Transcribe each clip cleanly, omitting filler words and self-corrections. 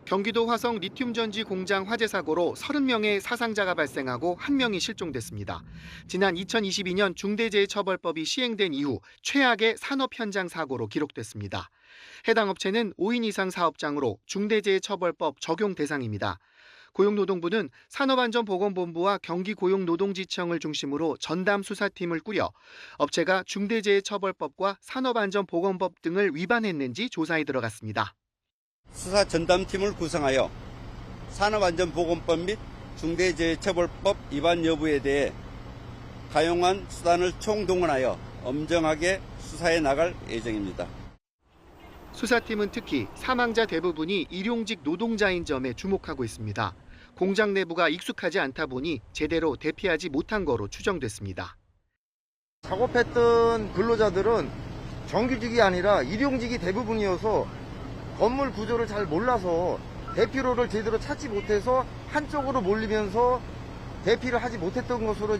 경기도 화성 리튬전지 공장 화재 사고로 30명의 사상자가 발생하고 1명이 실종됐습니다. 지난 2022년 중대재해처벌법이 시행된 이후 최악의 산업 현장 사고로 기록됐습니다. 해당 업체는 5인 이상 사업장으로 중대재해처벌법 적용 대상입니다. 고용노동부는 산업안전보건본부와 경기고용노동지청을 중심으로 전담 수사팀을 꾸려 업체가 중대재해처벌법과 산업안전보건법 등을 위반했는지 조사에 들어갔습니다. 수사 전담팀을 구성하여 산업안전보건법 및 중대재해처벌법 위반 여부에 대해 가용한 수단을 총동원하여 엄정하게 수사해 나갈 예정입니다. 수사팀은 특히 사망자 대부분이 일용직 노동자인 점에 주목하고 있습니다. 공장 내부가 익숙하지 않다 보니 제대로 대피하지 못한 거로 추정됐습니다. 작업했던 근로자들은 정규직이 아니라 일용직이 대부분이어서 건물 구조를 잘 몰라서 대피로를 제대로 찾지 못해서 한쪽으로 몰리면서 대피를 하지 못했던 것으로.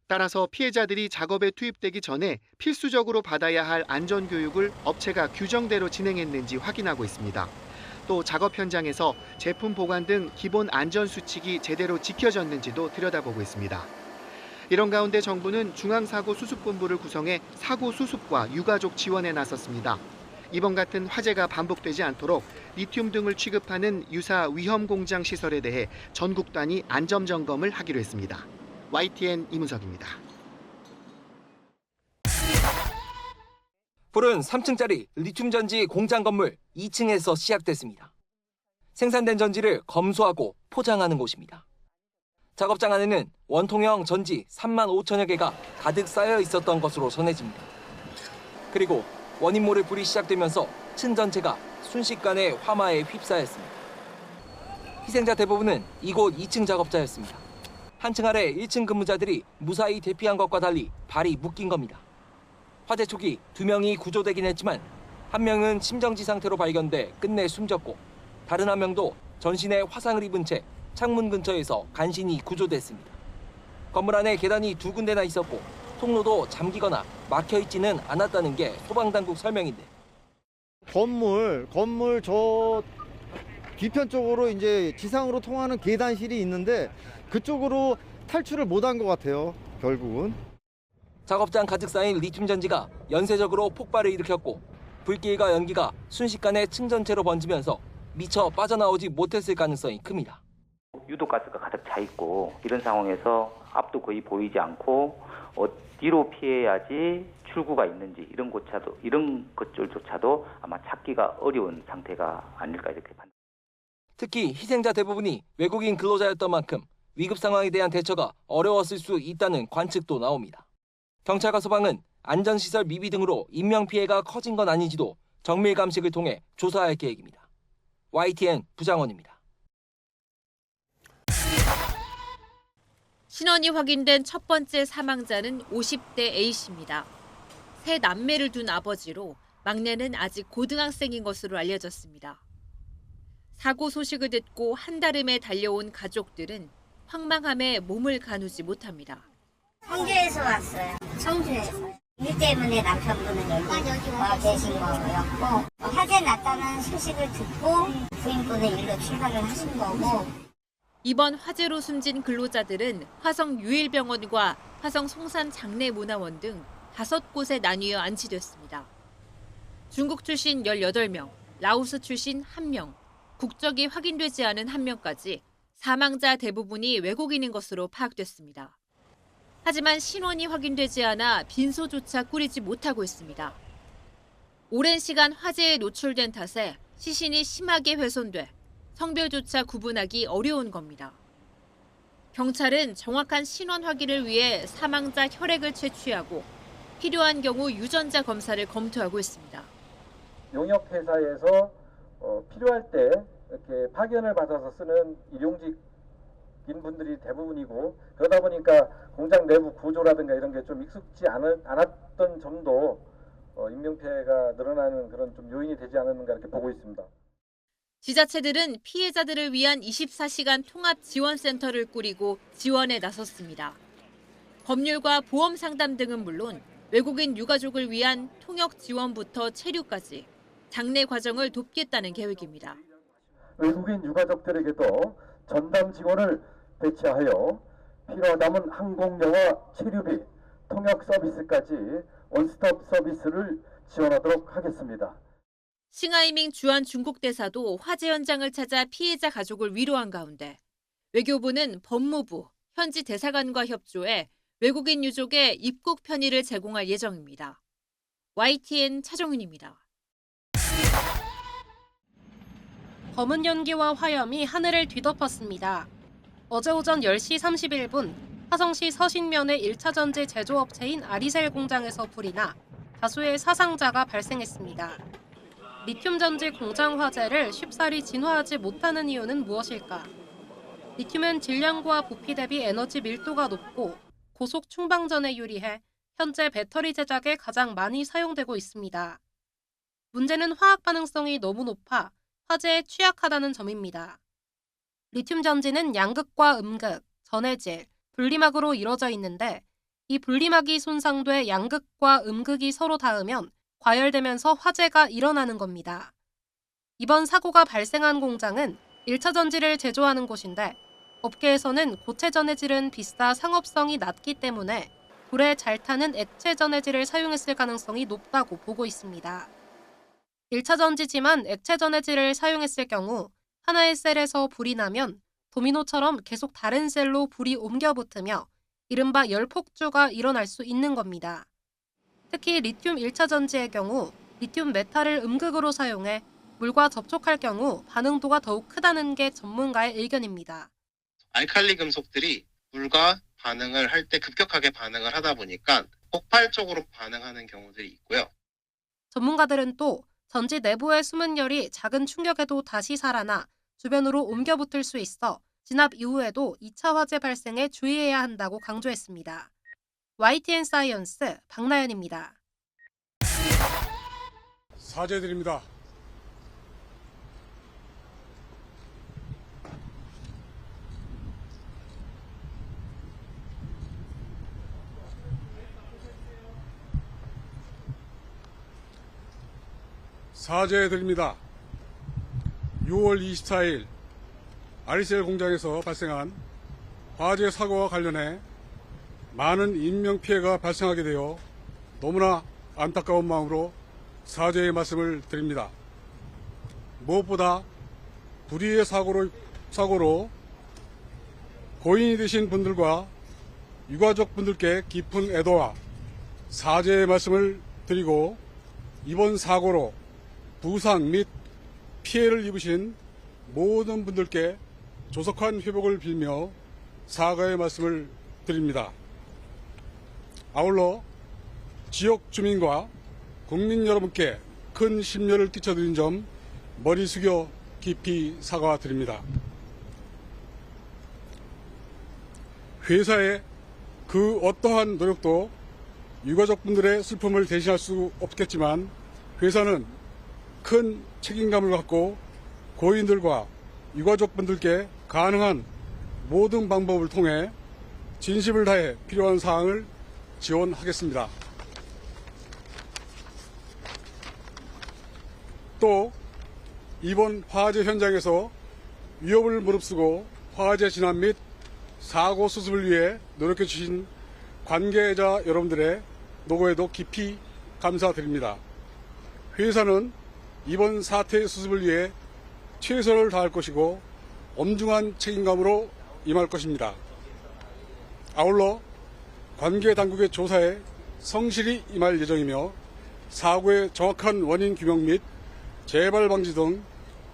따라서 피해자들이 작업에 투입되기 전에 필수적으로 받아야 할 안전교육을 업체가 규정대로 진행했는지 확인하고 있습니다. 또 작업 현장에서 제품 보관 등 기본 안전수칙이 제대로 지켜졌는지도 들여다보고 있습니다. 이런 가운데 정부는 중앙사고수습본부를 구성해 사고 수습과 유가족 지원에 나섰습니다. 이번 같은 화재가 반복되지 않도록 리튬 등을 취급하는 유사 위험 공장 시설에 대해 전국 단위 안전 점검을 하기로 했습니다. YTN 이문석입니다. 불은 3층짜리 리튬 전지 공장 건물 2층에서 시작됐습니다. 생산된 전지를 검수하고 포장하는 곳입니다. 작업장 안에는 원통형 전지 3만 5천여 개가 가득 쌓여 있었던 것으로 전해집니다. 그리고 원인 모를 불이 시작되면서 층 전체가 순식간에 화마에 휩싸였습니다. 희생자 대부분은 이곳 2층 작업자였습니다. 한층 아래 1층 근무자들이 무사히 대피한 것과 달리 발이 묶인 겁니다. 화재 초기 2명이 구조되긴 했지만 1명은 심정지 상태로 발견돼 끝내 숨졌고 다른 1명도 전신에 화상을 입은 채 창문 근처에서 간신히 구조됐습니다. 건물 안에 계단이 2군데나 있었고 통로도 잠기거나 막혀있지는 않았다는 게 소방당국 설명인데. 건물 저 뒤편 쪽으로 이제 지상으로 통하는 계단실이 있는데 그쪽으로 탈출을 못한 것 같아요, 결국은. 작업장 가득 쌓인 리튬 전지가 연쇄적으로 폭발을 일으켰고 불길과 연기가 순식간에 층 전체로 번지면서 미처 빠져나오지 못했을 가능성이 큽니다. 유독가스가 가득 차 있고 이런 상황에서 앞도 거의 보이지 않고 어디로 피해야지 출구가 있는지 이런 것들조차도 아마 찾기가 어려운 상태가 아닐까 이렇게 판단합니다. 특히 희생자 대부분이 외국인 근로자였던 만큼 위급 상황에 대한 대처가 어려웠을 수 있다는 관측도 나옵니다. 경찰과 소방은 안전시설 미비 등으로 인명피해가 커진 건 아닌지도 정밀 감식을 통해 조사할 계획입니다. YTN 부장원입니다. 신원이 확인된 첫 번째 사망자는 50대 A씨입니다. 세 남매를 둔 아버지로 막내는 아직 고등학생인 것으로 알려졌습니다. 사고 소식을 듣고 한달음에 달려온 가족들은 황망함에 몸을 가누지 못합니다. 청주에서 왔어요. 청주에서. 일 때문에 남편분은 여기 와 계신 거였고 화재 났다는 소식을 듣고 부인분은 일로 출발을 하신 거고. 이번 화재로 숨진 근로자들은 화성 유일병원과 화성 송산 장례문화원 등 5곳에 나뉘어 안치됐습니다. 중국 출신 18명, 라오스 출신 1명, 국적이 확인되지 않은 1명까지 사망자 대부분이 외국인인 것으로 파악됐습니다. 하지만 신원이 확인되지 않아 빈소조차 꾸리지 못하고 있습니다. 오랜 시간 화재에 노출된 탓에 시신이 심하게 훼손돼 성별조차 구분하기 어려운 겁니다. 경찰은 정확한 신원 확인을 위해 사망자 혈액을 채취하고 필요한 경우 유전자 검사를 검토하고 있습니다. 용역 회사에서 필요할 때 이렇게 파견을 받아서 쓰는 일용직인 분들이 대부분이고 그러다 보니까 공장 내부 구조라든가 이런 게 좀 익숙지 않았던 점도 인명피해가 늘어나는 그런 좀 요인이 되지 않았는가 이렇게 보고 있습니다. 지자체들은 피해자들을 위한 24시간 통합 지원센터를 꾸리고 지원에 나섰습니다. 법률과 보험 상담 등은 물론 외국인 유가족을 위한 통역 지원부터 체류까지 장례 과정을 돕겠다는 계획입니다. 외국인 유가족들에게도 전담 직원을 배치하여 필요하다면 항공료와 체류비, 통역 서비스까지 원스톱 서비스를 지원하도록 하겠습니다. 싱하이밍 주한 중국 대사도 화재 현장을 찾아 피해자 가족을 위로한 가운데 외교부는 법무부, 현지 대사관과 협조해 외국인 유족의 입국 편의를 제공할 예정입니다. YTN 차정윤입니다. 검은 연기와 화염이 하늘을 뒤덮었습니다. 어제 오전 10시 31분 화성시 서신면의 1차 전지 제조업체인 아리셀 공장에서 불이 나 다수의 사상자가 발생했습니다. 리튬 전지 공장 화재를 쉽사리 진화하지 못하는 이유는 무엇일까? 리튬은 질량과 부피 대비 에너지 밀도가 높고 고속 충방전에 유리해 현재 배터리 제작에 가장 많이 사용되고 있습니다. 문제는 화학 반응성이 너무 높아 화재에 취약하다는 점입니다. 리튬 전지는 양극과 음극, 전해질, 분리막으로 이루어져 있는데 이 분리막이 손상돼 양극과 음극이 서로 닿으면 과열되면서 화재가 일어나는 겁니다. 이번 사고가 발생한 공장은 1차 전지를 제조하는 곳인데 업계에서는 고체 전해질은 비싸 상업성이 낮기 때문에 불에 잘 타는 액체 전해질을 사용했을 가능성이 높다고 보고 있습니다. 1차 전지지만 액체 전해질을 사용했을 경우 하나의 셀에서 불이 나면 도미노처럼 계속 다른 셀로 불이 옮겨 붙으며 이른바 열폭주가 일어날 수 있는 겁니다. 특히 리튬 1차 전지의 경우 리튬 메탈을 음극으로 사용해 물과 접촉할 경우 반응도가 더욱 크다는 게 전문가의 의견입니다. 알칼리 금속들이 물과 반응을 할 때 급격하게 반응을 하다 보니까 폭발적으로 반응하는 경우들이 있고요. 전문가들은 또 전지 내부의 숨은 열이 작은 충격에도 다시 살아나 주변으로 옮겨 붙을 수 있어 진압 이후에도 2차 화재 발생에 주의해야 한다고 강조했습니다. YTN 사이언스 박나연입니다. 사죄드립니다. 사죄드립니다. 6월 24일 아리셀 공장에서 발생한 화재 사고와 관련해 많은 인명피해가 발생하게 되어 너무나 안타까운 마음으로 사죄의 말씀을 드립니다. 무엇보다 불의의 사고로 고인이 되신 분들과 유가족 분들께 깊은 애도와 사죄의 말씀을 드리고 이번 사고로 부상 및 피해를 입으신 모든 분들께 조속한 회복을 빌며 사과의 말씀을 드립니다. 아울러 지역 주민과 국민 여러분께 큰 심려를 끼쳐드린 점 머리 숙여 깊이 사과드립니다. 회사의 그 어떠한 노력도 유가족분들의 슬픔을 대신할 수 없겠지만 회사는 큰 책임감을 갖고 고인들과 유가족분들께 가능한 모든 방법을 통해 진심을 다해 필요한 사항을 지원하겠습니다. 또 이번 화재 현장에서 위협을 무릅쓰고 화재 진압 및 사고 수습을 위해 노력해 주신 관계자 여러분들의 노고에도 깊이 감사드립니다. 회사는 이번 사태 수습을 위해 최선을 다할 것이고 엄중한 책임감으로 임할 것입니다. 아울러 관계 당국의 조사에 성실히 임할 예정이며 사고의 정확한 원인 규명 및 재발 방지 등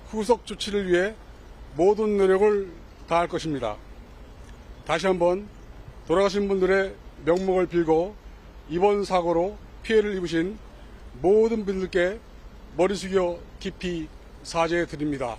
후속 조치를 위해 모든 노력을 다할 것입니다. 다시 한번 돌아가신 분들의 명목을 빌고 이번 사고로 피해를 입으신 모든 분들께 머리 숙여 깊이 사죄드립니다.